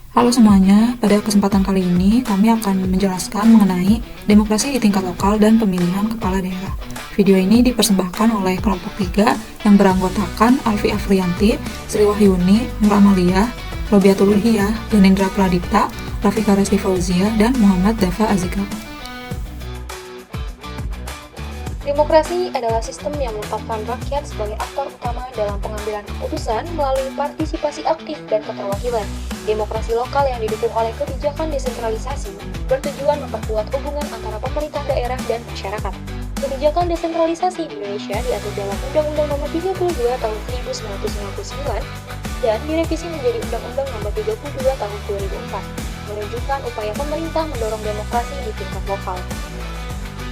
Halo semuanya, pada kesempatan kali ini kami akan menjelaskan mengenai demokrasi di tingkat lokal dan pemilihan kepala daerah. Video ini dipersembahkan oleh kelompok 3 yang beranggotakan Alfi Afriyanti, Sri Wahyuni, Nur Amalia, Robiatul Uhiyah, Ganendra Pradipta, Rafika Resti Fauzia, dan Muhammad Dafa Azikra. Demokrasi adalah sistem yang menetapkan rakyat sebagai aktor utama dalam pengambilan keputusan melalui partisipasi aktif dan keterwakilan. Demokrasi lokal yang didukung oleh kebijakan desentralisasi bertujuan memperkuat hubungan antara pemerintah daerah dan masyarakat. Kebijakan desentralisasi di Indonesia diatur dalam Undang-Undang Nomor 32 Tahun 1999 dan direvisi menjadi Undang-Undang Nomor 32 Tahun 2004, menunjukkan upaya pemerintah mendorong demokrasi di tingkat lokal.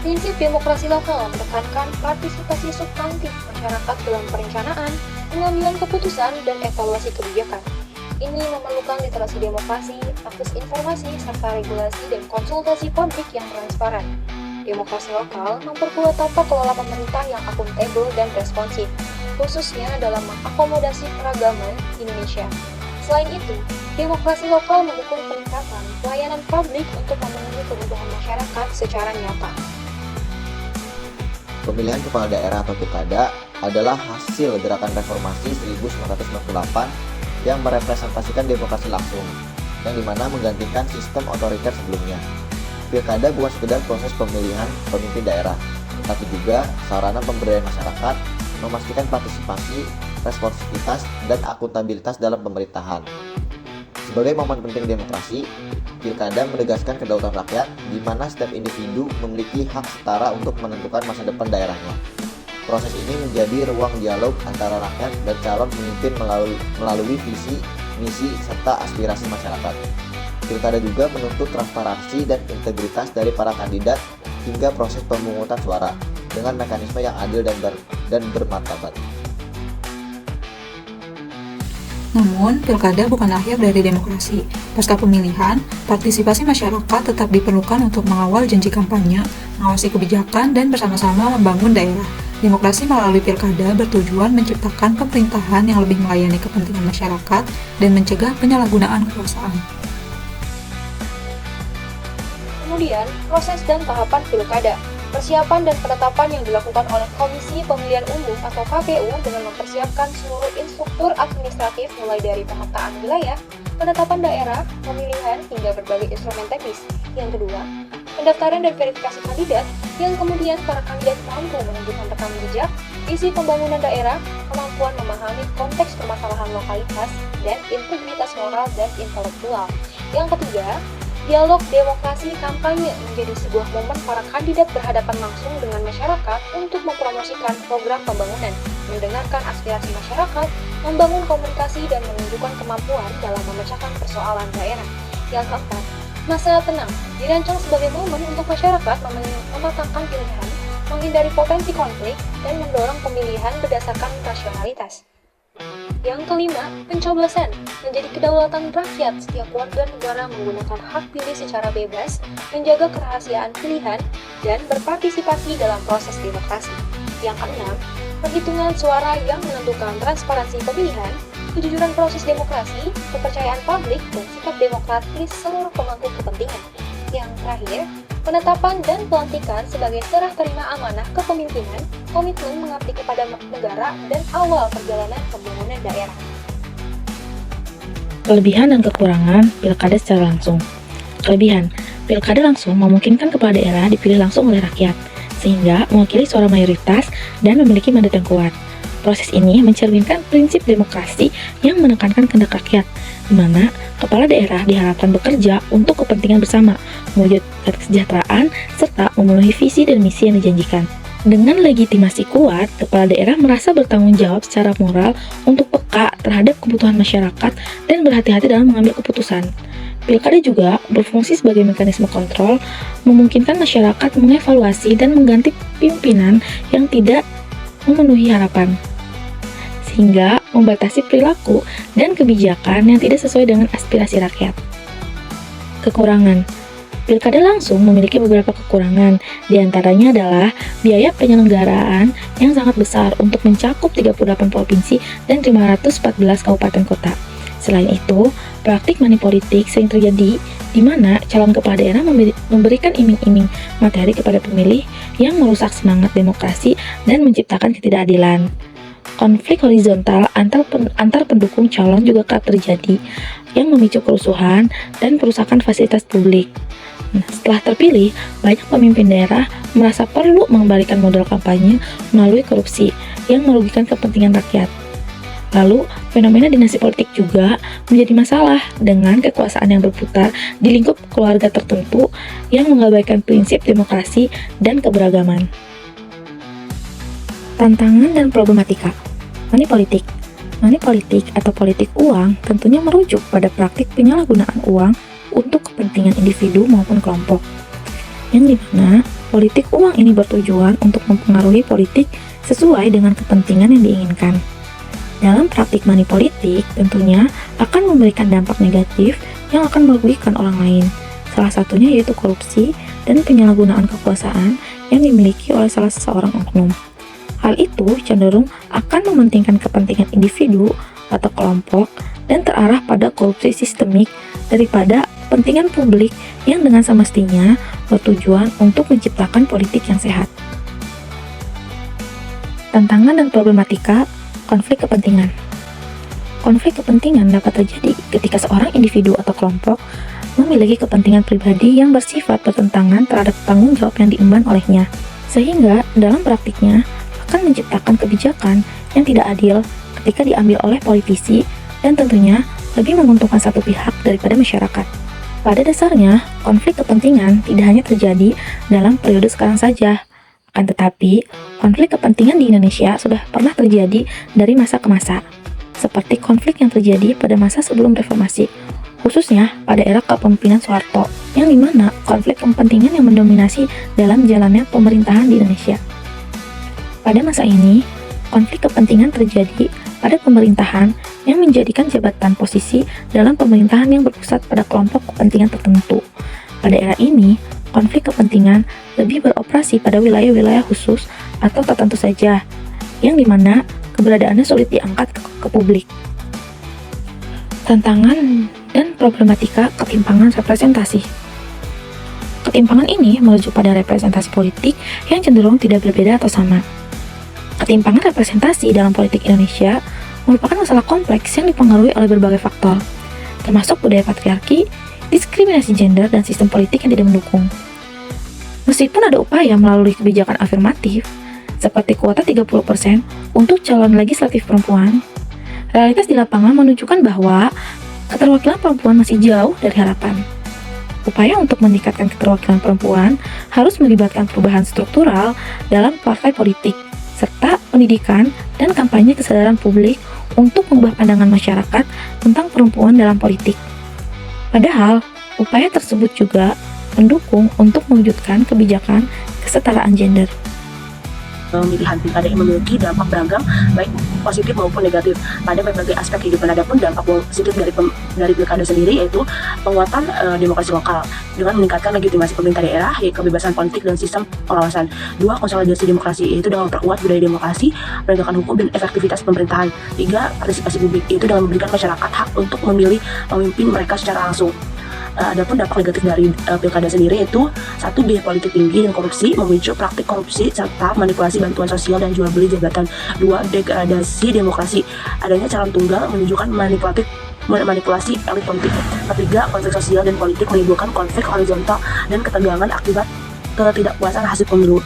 Prinsip demokrasi lokal menekankan partisipasi substantif masyarakat dalam perencanaan, pengambilan keputusan, dan evaluasi kebijakan. Ini memerlukan literasi demokrasi, akses informasi, serta regulasi dan konsultasi publik yang transparan. Demokrasi lokal memperkuat tata kelola pemerintah yang akuntabel dan responsif, khususnya dalam mengakomodasi keragaman Indonesia. Selain itu, demokrasi lokal mendukung peningkatan pelayanan publik untuk memenuhi kebutuhan masyarakat secara nyata. Pemilihan kepala daerah atau pilkada adalah hasil gerakan reformasi 1998 yang merepresentasikan demokrasi langsung, yang dimana menggantikan sistem otoriter sebelumnya. Pilkada bukan sekedar proses pemilihan pemimpin daerah, tapi juga sarana pemberdayaan masyarakat, memastikan partisipasi, responsivitas, dan akuntabilitas dalam pemerintahan. Sebagai momen penting demokrasi, pilkada menegaskan kedaulatan rakyat, di mana setiap individu memiliki hak setara untuk menentukan masa depan daerahnya. Proses ini menjadi ruang dialog antara rakyat dan calon pemimpin melalui visi, misi, serta aspirasi masyarakat. Pilkada juga menuntut transparansi dan integritas dari para kandidat hingga proses pemungutan suara dengan mekanisme yang adil dan bermartabat. Namun, pilkada bukan akhir dari demokrasi. Pasca pemilihan, partisipasi masyarakat tetap diperlukan untuk mengawal janji kampanye, mengawasi kebijakan, dan bersama-sama membangun daerah. Demokrasi melalui pilkada bertujuan menciptakan pemerintahan yang lebih melayani kepentingan masyarakat dan mencegah penyalahgunaan kekuasaan. Kemudian, proses dan tahapan pilkada. Persiapan dan penetapan yang dilakukan oleh Komisi Pemilihan Umum atau KPU dengan mempersiapkan seluruh instruktur administratif mulai dari pemetaan wilayah, penetapan daerah, pemilihan, hingga berbagai instrumen teknis. Yang kedua, pendaftaran dan verifikasi kandidat, yang kemudian para kandidat mampu menunjukkan rekam jejak, visi pembangunan daerah, kemampuan memahami konteks permasalahan lokalitas, dan integritas moral dan intelektual. Yang ketiga, dialog demokrasi kampanye menjadi sebuah momen para kandidat berhadapan langsung dengan masyarakat untuk mempromosikan program pembangunan, mendengarkan aspirasi masyarakat, membangun komunikasi, dan menunjukkan kemampuan dalam memecahkan persoalan daerah. Yang keempat, masa tenang dirancang sebagai momen untuk masyarakat mematangkan pilihan, menghindari potensi konflik, dan mendorong pemilihan berdasarkan rasionalitas. Yang kelima, pencoblosan menjadi kedaulatan rakyat. Setiap warga negara menggunakan hak pilih secara bebas, menjaga kerahasiaan pilihan, dan berpartisipasi dalam proses demokrasi. Yang keenam, perhitungan suara yang menentukan transparansi pemilihan, kejujuran proses demokrasi, kepercayaan publik, dan sikap demokratis seluruh pemangku kepentingan. Yang terakhir, penetapan dan pelantikan sebagai serah terima amanah kepemimpinan, komitmen mengabdi kepada negara, dan awal perjalanan pembangunan daerah. Kelebihan dan kekurangan pilkada secara langsung. Kelebihan, pilkada langsung memungkinkan kepala daerah dipilih langsung oleh rakyat, sehingga mewakili suara mayoritas dan memiliki mandat yang kuat. Proses ini mencerminkan prinsip demokrasi yang menekankan kehendak rakyat, di mana kepala daerah diharapkan bekerja untuk kepentingan bersama, mewujudkan kesejahteraan, serta memenuhi visi dan misi yang dijanjikan. Dengan legitimasi kuat, kepala daerah merasa bertanggung jawab secara moral untuk peka terhadap kebutuhan masyarakat dan berhati-hati dalam mengambil keputusan. Pilkada juga berfungsi sebagai mekanisme kontrol, memungkinkan masyarakat mengevaluasi dan mengganti pimpinan yang tidak memenuhi harapan, sehingga membatasi perilaku dan kebijakan yang tidak sesuai dengan aspirasi rakyat. Kekurangan. Pilkada langsung memiliki beberapa kekurangan, diantaranya adalah biaya penyelenggaraan yang sangat besar untuk mencakup 38 provinsi dan 514 kabupaten kota. Selain itu, Praktik money politik sering terjadi di mana calon kepala daerah memberikan iming-iming materi kepada pemilih yang merusak semangat demokrasi dan menciptakan ketidakadilan. Konflik horizontal antar pendukung calon juga kerap terjadi yang memicu kerusuhan dan perusakan fasilitas publik. Nah, setelah terpilih, banyak pemimpin daerah merasa perlu mengembalikan modal kampanye melalui korupsi yang merugikan kepentingan rakyat. Lalu, fenomena dinasti politik juga menjadi masalah dengan kekuasaan yang berputar di lingkup keluarga tertentu yang mengabaikan prinsip demokrasi dan keberagaman. Tantangan dan problematika money politik. Money politik atau politik uang tentunya merujuk pada praktik penyalahgunaan uang untuk kepentingan individu maupun kelompok, yang dimana politik uang ini bertujuan untuk mempengaruhi politik sesuai dengan kepentingan yang diinginkan. Dalam praktik money politik tentunya akan memberikan dampak negatif yang akan merugikan orang lain. Salah satunya yaitu korupsi dan penyalahgunaan kekuasaan yang dimiliki oleh salah seorang oknum. Hal itu cenderung akan mementingkan kepentingan individu atau kelompok dan terarah pada korupsi sistemik daripada kepentingan publik yang dengan semestinya bertujuan untuk menciptakan politik yang sehat. Tantangan dan problematika konflik kepentingan. Konflik kepentingan dapat terjadi ketika seorang individu atau kelompok memiliki kepentingan pribadi yang bersifat bertentangan terhadap tanggung jawab yang diemban olehnya, sehingga dalam praktiknya akan menciptakan kebijakan yang tidak adil ketika diambil oleh politisi dan tentunya lebih menguntungkan satu pihak daripada masyarakat. Pada dasarnya, konflik kepentingan tidak hanya terjadi dalam periode sekarang saja, akan tetapi konflik kepentingan di Indonesia sudah pernah terjadi dari masa ke masa, seperti konflik yang terjadi pada masa sebelum reformasi, khususnya pada era kepemimpinan Soeharto, yang dimana konflik kepentingan yang mendominasi dalam jalannya pemerintahan di Indonesia. Pada masa ini, konflik kepentingan terjadi pada pemerintahan yang menjadikan jabatan posisi dalam pemerintahan yang berpusat pada kelompok kepentingan tertentu. Pada era ini, konflik kepentingan lebih beroperasi pada wilayah-wilayah khusus atau tertentu saja, yang dimana keberadaannya sulit diangkat ke publik. Tantangan dan problematika ketimpangan representasi. Ketimpangan ini merujuk pada representasi politik yang cenderung tidak berbeda atau sama. Ketimpangan representasi dalam politik Indonesia merupakan masalah kompleks yang dipengaruhi oleh berbagai faktor, termasuk budaya patriarki, diskriminasi gender, dan sistem politik yang tidak mendukung. Meskipun ada upaya melalui kebijakan afirmatif, seperti kuota 30% untuk calon legislatif perempuan, realitas di lapangan menunjukkan bahwa keterwakilan perempuan masih jauh dari harapan. Upaya untuk meningkatkan keterwakilan perempuan harus melibatkan perubahan struktural dalam partai politik, serta pendidikan dan kampanye kesadaran publik untuk mengubah pandangan masyarakat tentang perempuan dalam politik. Padahal, upaya tersebut juga mendukung untuk mewujudkan kebijakan kesetaraan gender. Pemilihan pilkada yang memiliki dampak beragam, baik positif maupun negatif pada berbagai aspek kehidupan. Adapun dampak positif dari pilkada sendiri yaitu penguatan demokrasi lokal dengan meningkatkan legitimasi pemerintah daerah, kebebasan politik dan sistem pengawasan. 2. Konsolidasi demokrasi, yaitu dengan memperkuat budaya demokrasi, penegakan hukum dan efektivitas pemerintahan. 3. Partisipasi publik, yaitu dengan memberikan masyarakat hak untuk memilih pemimpin mereka secara langsung. Adapun dampak negatif dari pilkada sendiri yaitu 1. Biaya politik tinggi dan korupsi, memicu praktik korupsi serta manipulasi bantuan sosial dan jual beli jabatan. 2. Degradasi demokrasi, adanya calon tunggal menunjukkan manipulasi elit politik. 3. Konflik sosial dan politik menimbulkan konflik horizontal dan ketegangan akibat ketidakpuasan hasil pemilu.